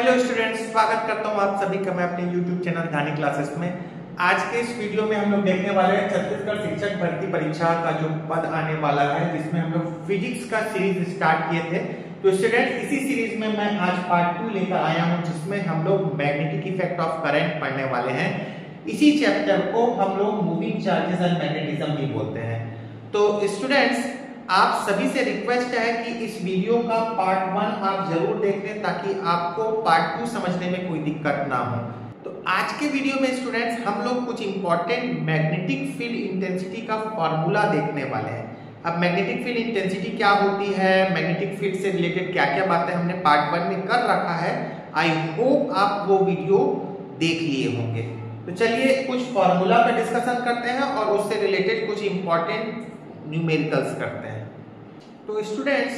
Hello students, स्वागत करता हूं आप सभी का मैं अपने YouTube चैनल ध्यानी क्लासेस में। आज के इस वीडियो में हम लोग देखने वाले हैं छत्तीसगढ़ शिक्षक भर्ती परीक्षा का जो पद आने वाला है, जिसमें हम लोग फिजिक्स का सीरीज स्टार्ट किए थे। तो स्टूडेंट्स, इसी सीरीज में मैं आज पार्ट 2 लेकर आया हूं, जिसमें हम लोग मैग्नेटिक इफेक्ट ऑफ करंट पढ़ने वाले हैं। इसी चैप्टर को हम लोग मूविंग चार्जेस एंड मैग्नेटिज्म भी बोलते हैं। तो स्टूडेंट्स, आप सभी से रिक्वेस्ट है कि इस वीडियो का पार्ट 1 आप जरूर देख लें, ताकि आपको पार्ट 2 समझने में कोई दिक्कत ना हो। तो आज के वीडियो में स्टूडेंट्स हम लोग कुछ इंपॉर्टेंट मैग्नेटिक फील्ड इंटेंसिटी का फॉर्मूला देखने वाले हैं। अब मैग्नेटिक फील्ड इंटेंसिटी क्या होती है, मैग्नेटिक फील्ड से रिलेटेड क्या क्या बातें हमने पार्ट 1 में कर रखा है, आई होप आप वो वीडियो देख लिए होंगे। तो चलिए कुछ फॉर्मूला पे डिस्कशन करते हैं और उससे रिलेटेड कुछ इंपॉर्टेंट न्यूमेरिकल्स करते हैं। तो स्टूडेंट्स,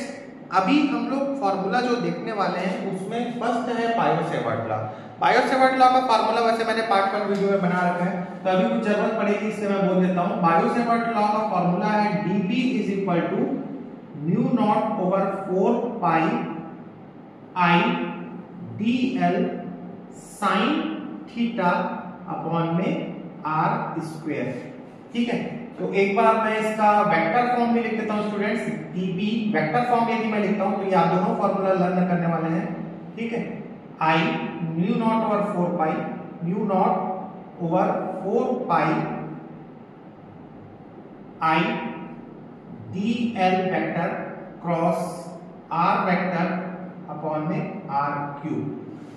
अभी हम लोग फॉर्मूला जो देखने वाले हैं उसमें फर्स्ट है बायो-सेवर्ट लॉ। बायो-सेवर्ट लॉ का फॉर्मूला वैसे मैंने पार्ट 1 वीडियो में बना रखा है, तो अभी कुछ जरूरत पड़ेगी इससे मैं बोल देता हूं। बायो-सेवर्ट लॉ का फॉर्मूला है dB = mu naught over 4 pi I dl sin theta upon में r स्क्वायर। ठीक है, तो एक बार मैं इसका वेक्टर फॉर्म में लिख देता हूं स्टूडेंट्स। dB वेक्टर फॉर्म यदि मैं लिखता हूं तो ये आप दोनों फॉर्मूला लर्न करने वाले हैं। ठीक है, I mu naught over 4 pi mu naught over 4 pi I dl vector cross r vector upon में r क्यूब।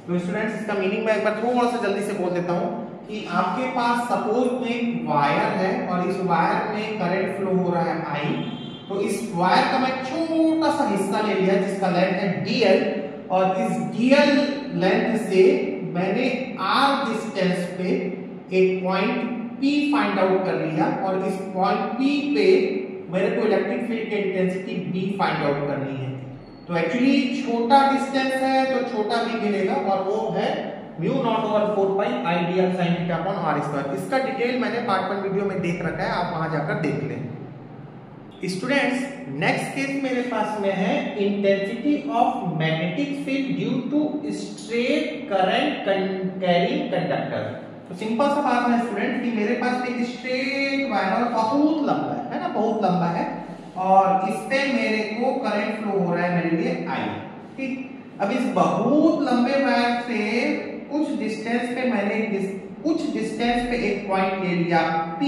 तो स्टूडेंट्स, इसका मीनिंग मैं एक बार थोड़ा सा जल्दी से बोल देता हूं कि आपके पास सपोज एक वायर है और इस वायर में करंट फ्लो हो रहा है I। तो इस वायर का मैं छोटा सा हिस्सा ले लिया जिसका लेंथ है dl, और इस dl लेंथ से मैंने r डिस्टेंस पे एक पॉइंट P फाइंड आउट कर लिया, और इस पॉइंट P पे मेरे को इलेक्ट्रिक फील्ड की इंटेंसिटी B फाइंड आउट करनी है। तो एक्चुअली छोटा डिस्टेंस है तो छोटा भी मिलेगा, और वो है mu naught over 4 pi I dl sin theta upon r square. इसका डिटेल मैंने पार्ट 1 वीडियो में देख रखा है, आप वहां जाकर देख लें। स्टूडेंट्स, नेक्स्ट केस मेरे पास में है intensity of magnetic field due to straight current carrying conductor. तो सिंपल सा बात है स्टूडेंट कि मेरे पास एक स्ट्रेट वायर बहुत लंबा है ना, बहुत लंबा है, और इस पे मेरे को करंट फ्लो हो रहा है मेरे लिए I। ठीक, अब इस बहुत लंबे वायर से कुछ डिस्टेंस पे एक पॉइंट ले लिया P,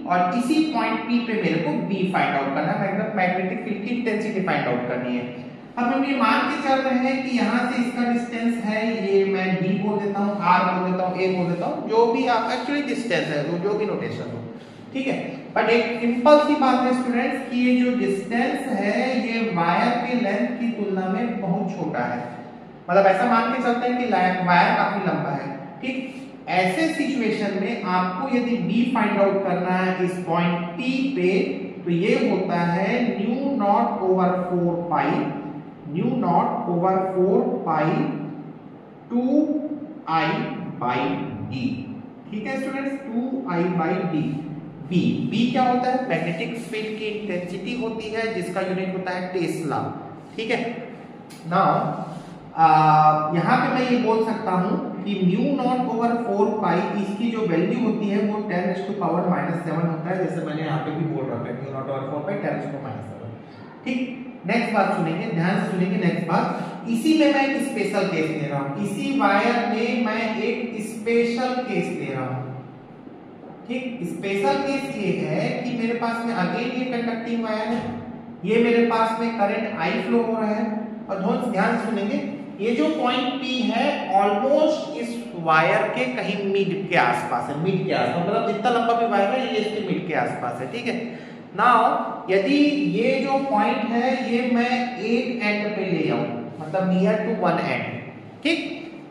और इसी पॉइंट P पे मेरे को B फाइंड आउट करना है, मतलब मैग्नेटिक फील्ड की इंटेंसिटी फाइंड आउट करनी है। अब हम ये मान के चल रहे हैं कि यहाँ से इसका डिस्टेंस है, ये मैं D बोल देता हूँ, R बोल देता हूँ, A बोल देता हूँ, जो भी आप एक्चुअली डिस्टेंस है, जो भी नोटेशन हो। ठीक है, बट एक सिंपल सी बात है स्टूडेंट्स कि ये जो डिस्टेंस है ये वायर के लेंथ की तुलना में बहुत छोटा है, मतलब ऐसा मान के चलते हैं कि वायर काफी लंबा है। ठीक, ऐसे सिचुएशन में आपको यदि B फाइंड आउट करना है इस पॉइंट P पे, तो ये होता है mu naught over 4 pi mu naught over 4 pi 2I by D। ठीक है students, 2I by D। B क्या होता है, मैग्नेटिक फील्ड की इंटेंसिटी होती है, जिसका यूनिट होता है टेस्ला। ठीक है, नाउ यहाँ पे मैं ये बोल सकता हूँ कि म्यू नॉट ओवर 4 पाई इसकी जो वैल्यू होती है वो 10⁻⁻7 होता है, जैसे मैंने यहाँ पे भी बोल रखा है म्यू नॉट ओवर 4 पाई 10⁻⁷। ठीक, नेक्स्ट बात सुनेंगे, ध्यान से सुनेंगे। नेक्स्ट बात, इसी में मैं एक स्पेशल केस ले रहा हूँ, इसी वायर में मैं एक स्पेशल केस ले रहा हूँ। ठीक, स्पेशल केस ये है कि मेरे पास में अगेन ये कंडक्टिंग वायर है, ये मेरे पास में करंट I फ्लो हो रहा है, और ध्यान से सुनेंगे, ये जो पॉइंट P है ऑलमोस्ट इस वायर के कहीं मिड के आसपास है, मिड के आसपास, मतलब जितना लंबा भी वायर है ये इसके मिड के आसपास है। ठीक है, नाउ यदि ये जो पॉइंट है ये मैं एक एंड पे ले आऊं, मतलब नियर टू वन एंड। ठीक,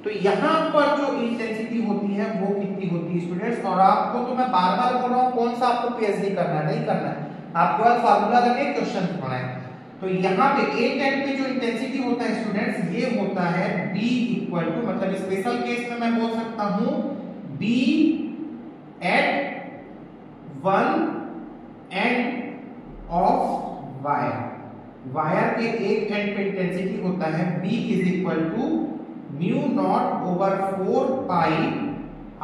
तो यहाँ पर जो इंटेंसिटी होती है वो कितनी होती है स्टूडेंट्स, और आपको तो मैं बार बार बोल रहा हूँ कौन सा आपको PhD करना है, नहीं करना है, आपके पास फार्मूला लगे क्वेश्चन पढ़ना है। तो यहाँ पे एक एंड पे जो इंटेंसिटी होता है स्टूडेंट्स ये होता है B इक्वल टू, मतलब स्पेशल केस में मैं बोल सकता हूँ B at one end of wire. Wire के एक एंड पे इंटेंसिटी होता है B is equal to mu naught over 4 pi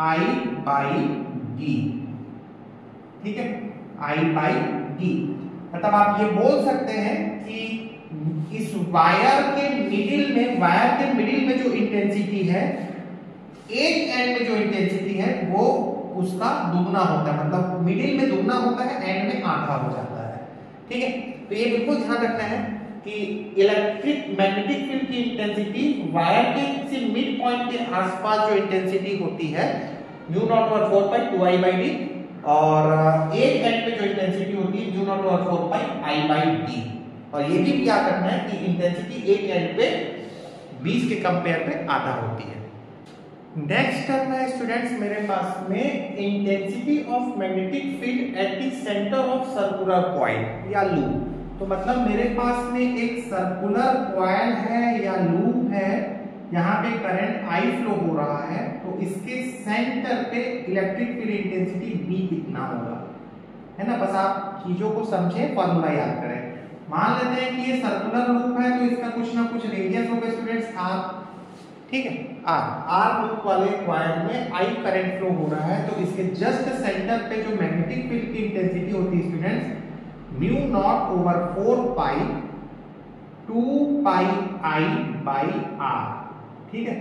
I by D. ठीक है, आई बाई डी। मतलब आप ये बोल सकते हैं कि इस वायर के मिडिल में जो इंटेंसिटी है, एक एंड में जो इंटेंसिटी है वो उसका दुगना होता है, मतलब मिडिल में दुगना होता है, एंड में आधा हो जाता है। ठीक है, तो ये बिल्कुल ध्यान रखना है कि इलेक्ट्रिक मैग्नेटिक फील्ड की इंटेंसिटी वायर के किसी मिड पॉइंट के आसपास जो इंटेंसिटी होती है mu naught over 4 pi 2 i by D, और एक एंड पे जो इंटेंसिटी होती है mu naught over 4 pi I by D. और ये भी याद रखना है कि इंटेंसिटी एक एंड पे 20 के कंपेयर पे आधा होती है। नेक्स्ट टर्म है स्टूडेंट्स मेरे पास में intensity of magnetic field at the centre of circular coil या लूप। तो मतलब मेरे पास में एक सर्कुलर कॉइल है या लूप है, यहाँ पे करंट आई फ्लो हो रहा है, तो इसके सेंटर पे इलेक्ट्रिक फील्ड इंटेंसिटी बी कितना होगा, है ना। बस आप चीजों को समझें, फॉर्मूला याद करें। मान लेते हैं कि ये सर्कुलर लूप है तो इसका कुछ ना कुछ रेडियस होगा स्टूडेंट्स आर। ठीक है, आर लूप वाले कॉइल में आई करंट फ्लो हो रहा है, तो इसके जस्ट सेंटर पे जो मैग्नेटिक फील्ड की इंटेंसिटी होती है students mu naught over 4 pi 2 pi I by R. ठीक है,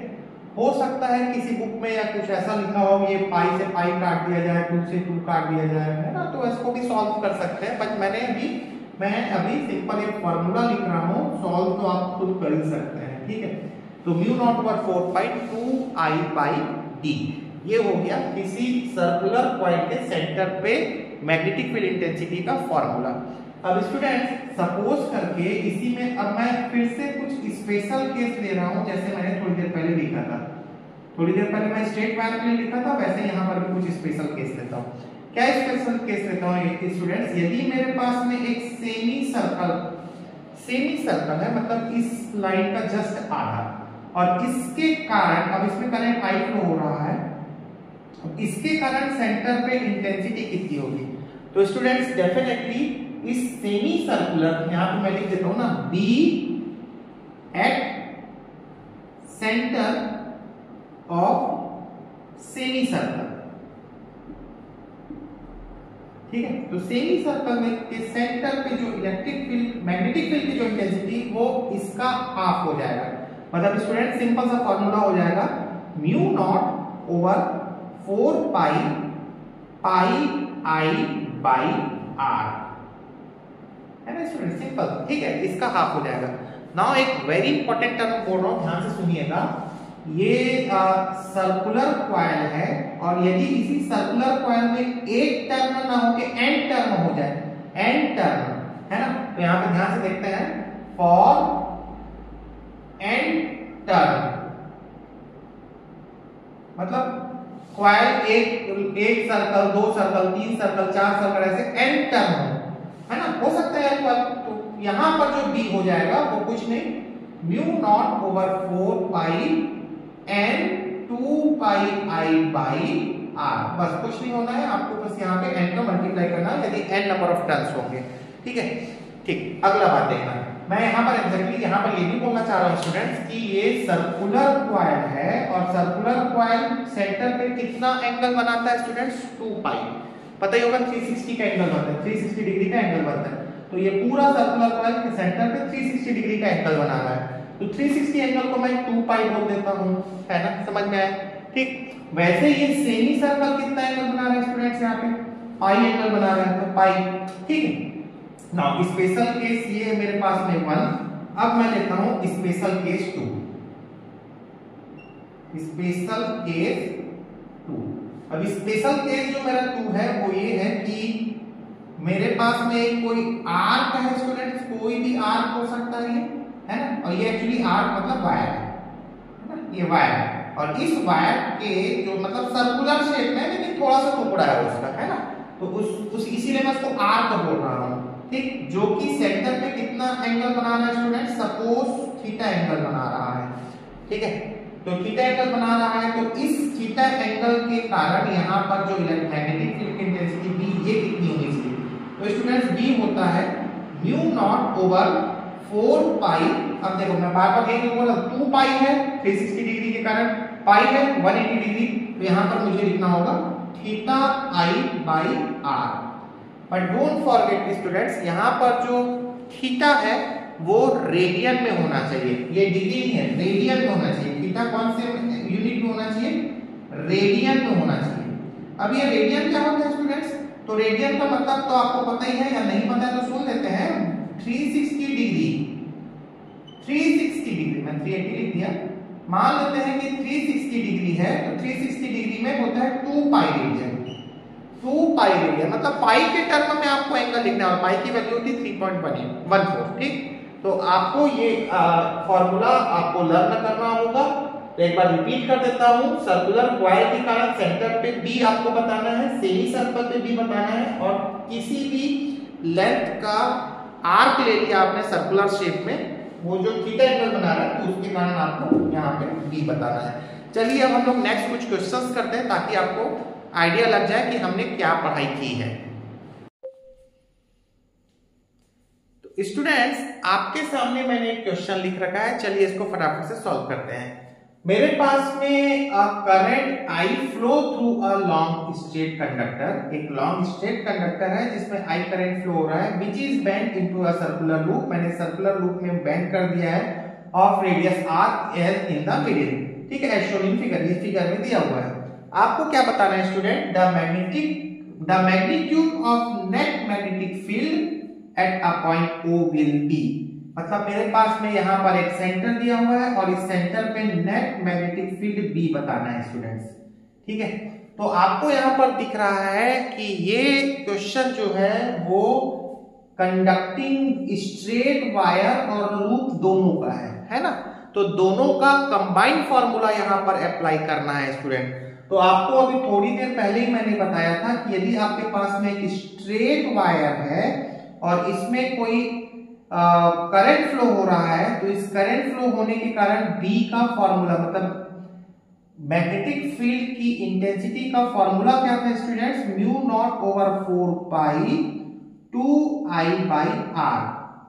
हो सकता है किसी बुक में या कुछ ऐसा लिखा हो ये पाई से पाई काट दिया जाए, 2 से 2 काट दिया जाए, है ना, तो इसको भी सॉल्व कर सकते हैं। बट मैं अभी सिंपल एक फॉर्मूला लिख रहा हूँ, सॉल्व तो आप खुद कर ही सकते हैं। ठीक है, तो mu naught over 4 pi 2 I by D, ये हो गया किसी सर्कुलर कॉइल के सेंटर पे मैग्नेटिक फील्ड इंटेंसिटी का फॉर्मूला। अब स्टूडेंट्स सपोज करके इसी में अब मैं फिर से कुछ स्पेशल केस ले रहा हूं, जैसे मैंने थोड़ी देर पहले लिखा था। थोड़ी देर पहले मैं स्ट्रेट वायर के लिए लिखा था, वैसे यहाँ पर भी कुछ स्पेशल केस लेता हूँ। क्या स्पेशल केस लेता हूँ स्टूडेंट्स, यदि मेरे पास में एक सेमी सर्कल है, मतलब इस लाइन का जस्ट आधा, और इसके कारण अब इसमें करंट आई फ्लो हो रहा है, इसके कारण सेंटर पे इंटेंसिटी कितनी होगी। तो स्टूडेंट्स डेफिनेटली इस सेमी सर्कुलर, यहां पे मैं लिख देता हूं ना, B at centre of semi circle. ठीक है, तो सेमी सर्कल में के सेंटर पे जो इलेक्ट्रिक फील्ड मैग्नेटिक फील्ड की जो इंटेंसिटी वो इसका हाफ हो जाएगा। मतलब स्टूडेंट सिंपल सा फॉर्मूला हो जाएगा mu naught over 4 pi pi I by R, है ना स्टूडेंट, सिंपल। ठीक है, इसका हाफ हो जाएगा। नाउ एक वेरी इंपॉर्टेंट टर्म बोल रहा हूं, ध्यान से सुनिएगा। ये सर्कुलर कॉइल है, और यदि इसी सर्कुलर कॉइल में एक टर्म ना हो के एन टर्म हो जाए, एन टर्म, है ना, तो यहां पे ध्यान से देखते हैं, फॉर एन टर्म, मतलब कॉइल एक सर्कल, 2 सर्कल, 3 सर्कल, 4 सर्कल, ऐसे एन टर्म है ना, हो सकता है कॉइल। तो यहां पर जो बी हो जाएगा वो कुछ नहीं, mu naught over 4 pi N 2 pi I by R. बस कुछ नहीं होना है आपको, बस यहाँ पे एन का मल्टीप्लाई करना है यदि एन नंबर ऑफ टर्न्स होंगे। ठीक है, ठीक, अगला बात देखना। मैं यहाँ पर एग्जैक्टली यहाँ पर ये भी बोलना चाह रहा हूँ स्टूडेंट्स कि ये सर्कुलर कॉइल है, और सर्कुलर कॉइल सेंटर पे कितना एंगल बनाता है स्टूडेंट्स, 2 पाई। पता ही होगा 360 का एंगल बनता है, 360 डिग्री का एंगल बनता है। तो ये पूरा सर्कुलर कॉइल के सेंटर पे 360 डिग्री का एंगल बना रहा है, तो 360 एंगल को मैं 2 पाई बोल देता हूँ, है ना, समझ में आया। ठीक, वैसे ये सेमी सर्कल कितना एंगल बना रहा है स्टूडेंट्स, यहाँ पे पाई एंगल बना रहा है, तो पाई। ठीक है, नाउ स्पेशल केस ये है मेरे पास में 1। अब मैं लेता हूं स्पेशल केस 2। स्पेशल केस 2, अब स्पेशल केस जो मेरा 2 है वो ये है कि मेरे पास में कोई आर्क है स्टूडेंट्स, कोई भी आर्क हो सकता है ना, और ये एक्चुअली आर्क मतलब वायर है ना, ये वायर है, और इस वायर के जो मतलब सर्कुलर शेप में लेकिन थोड़ा सा टुकड़ा है उसका, है ना, तो उस इसीलिए मैं उसको आर्क बोल रहा हूं। ठीक, जो कि सेंटर पे कितना एंगल बना रहा है स्टूडेंट, सपोज थीटा एंगल बना रहा है। ठीक है, तो थीटा एंगल बना रहा है, तो इस थीटा एंगल के कारण यहाँ पर जो मैग्नेटिक फील्ड की इंटेंसिटी बी ये कितनी होनी चाहिए, तो स्टूडेंट्स बी होता है म्यू नॉट ओवर 4 पाई अब देखो मैं बार बार यही बोला 2 पाई है 360 डिग्री के कारण, पाई है 180 डिग्री, तो यहाँ पर मुझे लिखना होगा theta I by R. But don't forget students, यहाँ पर जो थीटा है वो रेडियन में होना चाहिए, ये डिग्री नहीं है, रेडियन में होना चाहिए। थीटा कौन से यूनिट में होना चाहिए? रेडियन में होना चाहिए। अब ये रेडियन क्या होता है स्टूडेंट्स? तो रेडियन का मतलब तो आपको पता ही है, या नहीं पता है तो सुन लेते हैं। 360 डिग्री, 360 डिग्री, मैं 380 लिख दिया, मान लेते हैं कि 360 डिग्री है, तो 360 डिग्री में होता है 2 पाई रेडियन। 2 पाई रेडियन मतलब पाई के टर्म में आपको एंगल लिखना है, और पाई की वैल्यू होती है 3.14, ठीक। तो आपको ये फॉर्मूला आपको लर्न करना होगा। तो एक बार रिपीट कर देता हूं, सर्कुलर कॉइल के कारण सेंटर पे बी आपको बताना है, सेमी सर्कल पे बी बताना है, और किसी भी लेंथ का आर्क ले लिया आपने सर्कुलर शेप में, वो जो थीटा एंगल बना रहा है तो उसके कारण आपको यहाँ पे बी बताना है। चलिए अब हम लोग नेक्स्ट कुछ क्वेश्चंस करते हैं ताकि आपको आइडिया लग जाए कि हमने क्या पढ़ाई की है। तो स्टूडेंट्स, आपके सामने मैंने एक क्वेश्चन लिख रखा है, चलिए इसको फटाफट से सॉल्व करते हैं। मेरे पास में current I flow through a long straight conductor, एक लॉन्ग स्ट्रेट कंडक्टर है जिसमें आई करंट फ्लो हो रहा है, which is bend into a circular loop, मैंने सर्कुलर लूप में बेंड कर दिया है, of radius R L in the middle, ठीक है, एज शोन इन फिगर, ये फिगर में दिया हुआ है। आपको क्या बताना है student? The magnitude of net magnetic field at a point O will be, मतलब मेरे पास में यहाँ पर एक सेंटर दिया हुआ है और इस सेंटर पे नेट मैग्नेटिक फील्ड बी बताना है स्टूडेंट्स, ठीक है। तो आपको यहाँ पर दिख रहा है कि ये क्वेश्चन जो है वो कंडक्टिंग स्ट्रेट वायर और लूप दोनों का है ना। तो दोनों का कंबाइंड फॉर्मूला यहाँ पर अप्लाई करना है स्टूडेंट। तो आपको अभी थोड़ी देर पहले ही मैंने बताया था कि यदि आपके पास में एक स्ट्रेट वायर है और इसमें कोई करंट फ्लो हो रहा है, तो इस करंट फ्लो होने के कारण B का फॉर्मूला, मतलब मैग्नेटिक फील्ड की इंटेंसिटी का फॉर्मूला क्या था students? Mu naught over 4 pi 2I by R,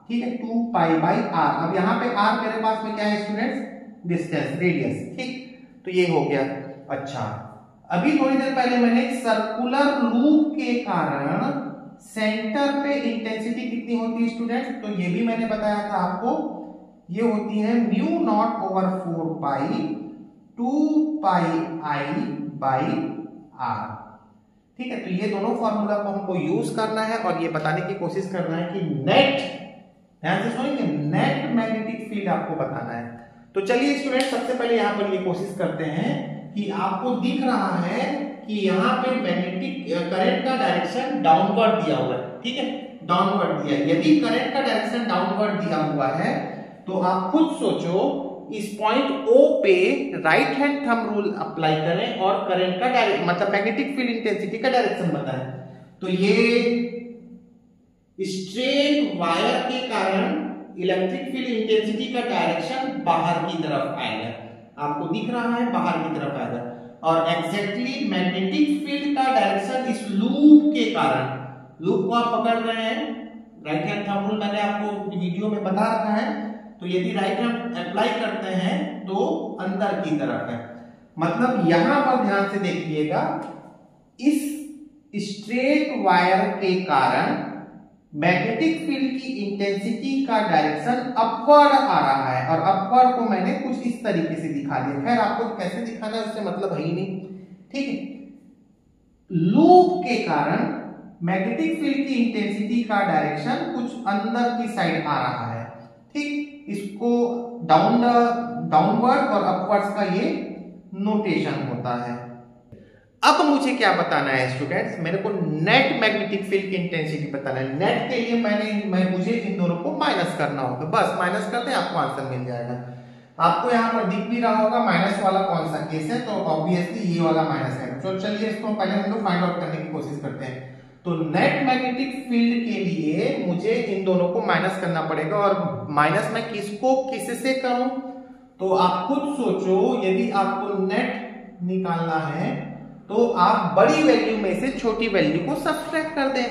ठीक है, 2 पाई बाई आर। अब यहाँ पे R मेरे पास में क्या है स्टूडेंट्स? डिस्टेंस, रेडियस, ठीक। तो ये हो गया। अच्छा, अभी थोड़ी देर पहले मैंने सर्कुलर लूप के कारण सेंटर पे इंटेंसिटी कितनी होती है स्टूडेंट्स? तो ये भी मैंने बताया था आपको, ये होती है mu naught over 4 pi 2 pi I by R, ठीक है। तो ये दोनों फॉर्मूला को हमको यूज करना है और ये बताने की कोशिश करना है कि नेट, ध्यान से सुनिए, नेट मैग्नेटिक फील्ड आपको बताना है। तो चलिए स्टूडेंट, सबसे पहले यहां पर ये कोशिश करते हैं कि आपको दिख रहा है कि यहाँ पे मैग्नेटिक करंट का डायरेक्शन डाउनवर्ड दिया हुआ है, ठीक है, डाउनवर्ड दिया है। यदि करंट का डायरेक्शन डाउनवर्ड दिया हुआ है तो आप खुद सोचो, इस पॉइंट O पे right hand thumb rule apply करें और करंट का डायरेक्शन, मतलब मैग्नेटिक फील्ड इंटेंसिटी का डायरेक्शन बताएं। तो ये स्ट्रेट वायर के कारण इलेक्ट्रिक फील्ड इंटेंसिटी का डायरेक्शन बाहर की तरफ आएगा, आपको दिख रहा है बाहर की तरफ आएगा, और एग्जैक्टली मैग्नेटिक फील्ड का डायरेक्शन इस लूप के कारण, लूप को आप पकड़ रहे हैं, राइट हैंड थंब रूल मैंने आपको वीडियो में बता रखा है, तो यदि राइट हैंड अप्लाई करते हैं तो अंदर की तरफ है, मतलब यहां पर ध्यान से देखिएगा, इस स्ट्रेट वायर के कारण मैग्नेटिक फील्ड की इंटेंसिटी का डायरेक्शन अपवर्ड आ रहा है, और अपवर्ड को मैंने कुछ इस तरीके से दिखा दिया। खैर आपको कैसे दिखाना है उससे मतलब है ही नहीं, ठीक है। लूप के कारण मैग्नेटिक फील्ड की इंटेंसिटी का डायरेक्शन कुछ अंदर की साइड आ रहा है, ठीक। इसको डाउनवर्ड और अपवर्ड्स का ये नोटेशन होता है। अब मुझे क्या बताना है स्टूडेंट्स? मेरे को नेट मैग्नेटिक फील्ड की इंटेंसिटी बताना है। नेट के लिए मुझे इन दोनों को माइनस करना होगा, बस माइनस करते हैं, आपको आंसर मिल जाएगा। आपको यहाँ पर दिख भी रहा होगा माइनस वाला कौन सा केस है, तो ऑब्वियसली ये वाला माइनस है। तो चलिए इसको पहले हम लोग फाइंड आउट करने की कोशिश करते हैं। तो नेट मैग्नेटिक फील्ड के लिए मुझे इन दोनों को माइनस करना पड़ेगा, और माइनस मैं किसको किससे करूं? तो आप खुद सोचो, यदि आपको नेट निकालना है तो आप बड़ी वैल्यू में से छोटी वैल्यू को सब्ट्रैक्ट कर दें।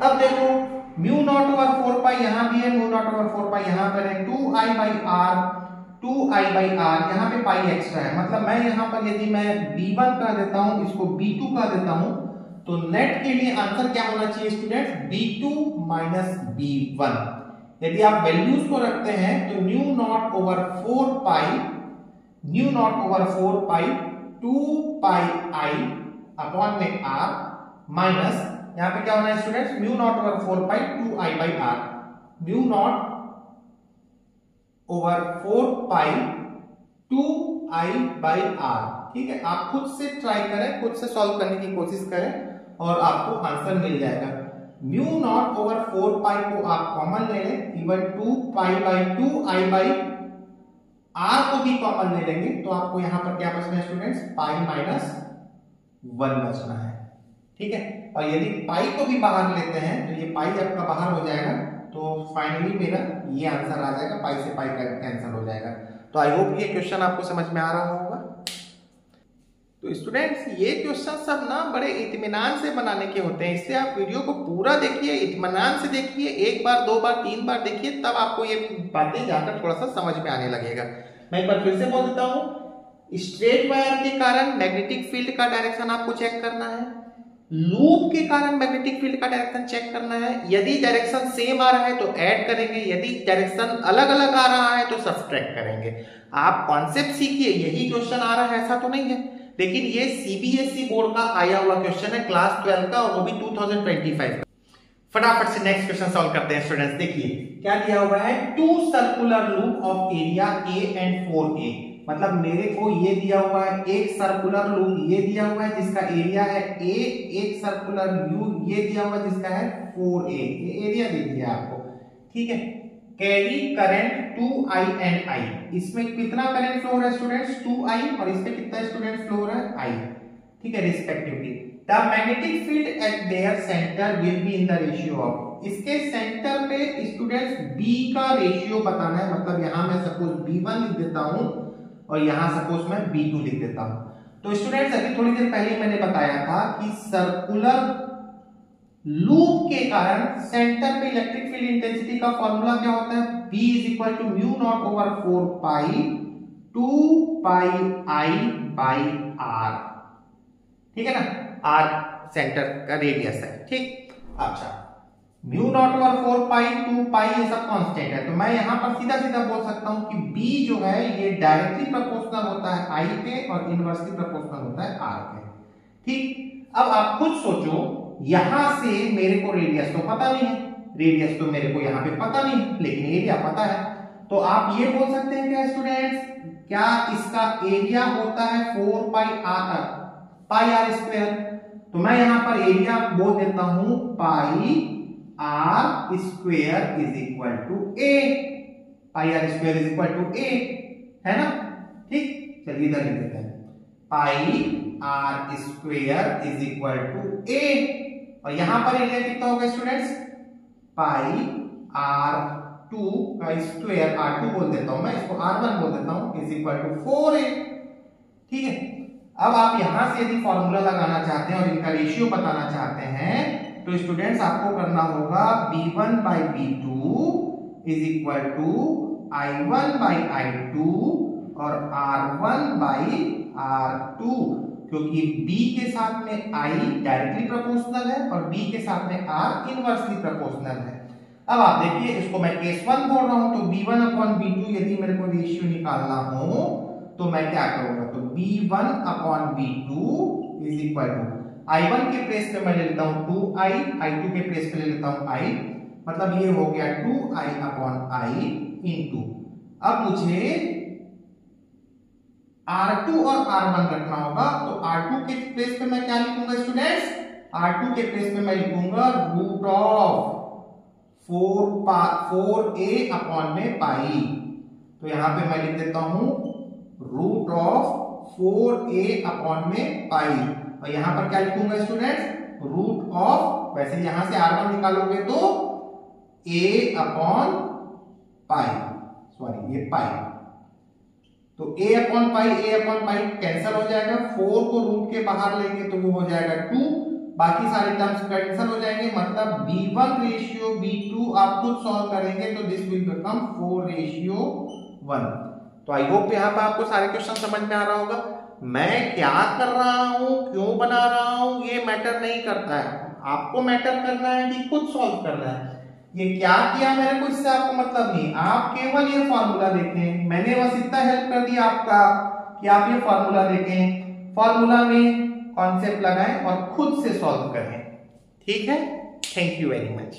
अब देखो म्यू नॉट ओवर 4 पाई यहां भी है, म्यू नॉट ओवर 4 पाई यहां पर है, 2i by are, 2i by are, यहाँ पे पाई एक्स्ट्रा है, मतलब मैं यहाँ पर यदि मैं b1 कह देता हूं, इसको b2 कह देता हूं, तो नेट के लिए आंसर क्या होना चाहिए स्टूडेंट्स, b2 माइनस b1। यदि आप वैल्यूज को रखते हैं तो mu naught over 4 pi, mu naught over 4 pi 2 pi I upon में आर माइनस यहां पे क्या होना है students, mu naught over 4 pi 2i by R, mu naught over 4 pi 2i by R. ठीक है, आप खुद से ट्राई करें, खुद से सॉल्व करने की कोशिश करें और आपको आंसर मिल जाएगा। म्यू नॉट ओवर 4 पाई को आप कॉमन ले लें, even 2 pi by 2i by R को भी कॉमन ले लेंगे, तो आपको यहां पर क्या बचना है स्टूडेंट्स, पाई माइनस 1 बचना है। ठीक है, और यदि पाई को भी बाहर लेते हैं तो ये पाई आपका बाहर हो जाएगा, तो फाइनली मेरा ये आंसर आ जाएगा, पाई से पाई कैंसिल हो जाएगा। तो आई होप ये क्वेश्चन आपको समझ में आ रहा होगा। तो स्टूडेंट्स ये क्वेश्चन सब ना बड़े इत्मीनान से बनाने के होते हैं, इससे आप वीडियो को पूरा देखिए, इत्मीनान से देखिए, एक बार 2 बार 3 बार देखिए, तब आपको ये बातें जाकर थोड़ा सा समझ में आने लगेगा। मैं एक बार फिर से बोल देता हूं, स्ट्रेट वायर के कारण मैग्नेटिक फील्ड का डायरेक्शन आपको चेक करना है, लूप के कारण मैग्नेटिक फील्ड का डायरेक्शन चेक करना है। यदि डायरेक्शन सेम आ रहा है तो ऐड करेंगे, यदि डायरेक्शन अलग अलग आ रहा है तो सब्ट्रैक्ट करेंगे। आप कॉन्सेप्ट सीखिए, यही क्वेश्चन आ रहा है ऐसा तो नहीं है, लेकिन ये सीबीएसई बोर्ड का आया हुआ क्वेश्चन है क्लास 12 का, और वो भी 2025 का। फटाफट से नेक्स्ट क्वेश्चन सॉल्व करते हैं स्टूडेंट्स। देखिए क्या दिया हुआ है, 2 circular loop of area A and 4A, मतलब मेरे को ये दिया हुआ है एक सर्कुलर लूप ये दिया हुआ है जिसका एरिया है A, एक सर्कुलर लूप ये दिया हुआ है जिसका है 4A, ये एरिया दे दिया आपको। ठीक है, carry current 2i and i, इसमें कितना करंट फ्लो हो रहा है स्टूडेंट्स, 2i, और इसमें कितना स्टूडेंट्स फ्लो हो रहा है, i। ठीक है, respectively the magnetic field at there centre will be in the ratio of, इसके सेंटर पे स्टूडेंट्स b का रेशियो बताना है, मतलब यहां मैं सपोज b1 लिख देता हूं और यहां सपोज मैं b2 लिख देता हूं। तो स्टूडेंट्स अभी थोड़ी देर पहले मैंने बताया था कि सर्कुलर लूप के कारण सेंटर पे इलेक्ट्रिक फील्ड इंटेंसिटी का फॉर्मूला क्या होता है, b is equal to mu naught over 4 pi 2 pi i by r। ठीक है ना, r सेंटर का रेडियस है। ठीक, अच्छा म्यू नॉट ओवर 4 पाई 2 पाई ये सब कांस्टेंट है, तो मैं यहां पर सीधा सीधा बोल सकता हूं कि b जो है ये डायरेक्टली प्रोपोर्शनल होता है i पे और इनवर्सली प्रोपोर्शनल होता है r पे। ठीक, अब आप खुद सोचो, यहां से मेरे को रेडियस तो पता नहीं है, रेडियस तो मेरे को यहां पे पता नहीं, लेकिन एरिया पता है, तो आप ये बोल सकते हैं क्या स्टूडेंट्स, क्या इसका एरिया होता है 4 पाई आर स्क्वायर, तो मैं यहां पर एरिया बोल देता हूं pi R square is equal to A, pi R square is equal to A, है ना। ठीक, चलिए इधर लिख देते हैं, pi R square is equal to A, और यहां पर एरिया कितना होगा स्टूडेंट्स, पाई आर 2 का स्क्वायर, r2 बोल देता हूं मैं, इसको r1 बोल देता हूं, इज इक्वल टू 4a। ठीक है, अब आप यहां से यदि फॉर्मूला लगाना चाहते हैं और इनका रेशियो बताना चाहते हैं तो स्टूडेंट्स आपको करना होगा b1 by b2 is equal to i1 by i2 और r1 बाई r2, क्योंकि b के साथ में i डायरेक्टली प्रोपोर्शनल है और b के साथ में r इनवर्सली प्रोपोर्शनल है। अब आप देखिए, इसको मैं केस 1 बोल रहा हूं, तो b1 अपॉन b2 यदि मेरे को रेशियो निकालना हो तो मैं क्या करूंगा, तो b1 upon b2 is equal to i1 के प्लेस पे मैं ले लेता हूं 2i, i2 के प्लेस पे ले लेता हूं i, मतलब ये हो गया 2i अपॉन i इंटू, अब मुझे R2 और R1 रखना होगा, तो R2 के प्लेस पे मैं क्या लिखूंगा स्टूडेंट्स, R2 के प्लेस पे मैं लिखूंगा रूट ऑफ 4a अपॉन में पाई, तो यहां पे मैं लिख देता हूं रूट ऑफ 4a अपॉन में पाई, और यहां पर क्या लिखूंगा स्टूडेंट्स, रूट ऑफ, वैसे यहां से R1 निकालोगे तो a अपॉन पाई, सॉरी ये पाई, तो a अपॉन पाई कैंसिल हो जाएगा, 4 को रूट के बाहर लेंगे तो वो हो जाएगा 2, बाकी सारे टर्म्स कैंसिल हो जाएंगे, मतलब b1 रेशियो b2 आप खुद सॉल्व करेंगे तो दिस विल बिकम 4:1। तो आई होप यहाँ पर आपको सारे क्वेश्चन समझ में आ रहा होगा। मैं क्या कर रहा हूँ, क्यों बना रहा हूँ, ये मैटर नहीं करता है, आपको मैटर करना है कि खुद सॉल्व करना है। ये क्या किया मेरे को इससे आपको मतलब नहीं, आप केवल ये फॉर्मूला देखें। मैंने बस इतना हेल्प कर दिया आपका कि आप ये फॉर्मूला देखें, फॉर्मूला में कॉन्सेप्ट लगाएं और खुद से सॉल्व करें। ठीक है, थैंक यू वेरी मच।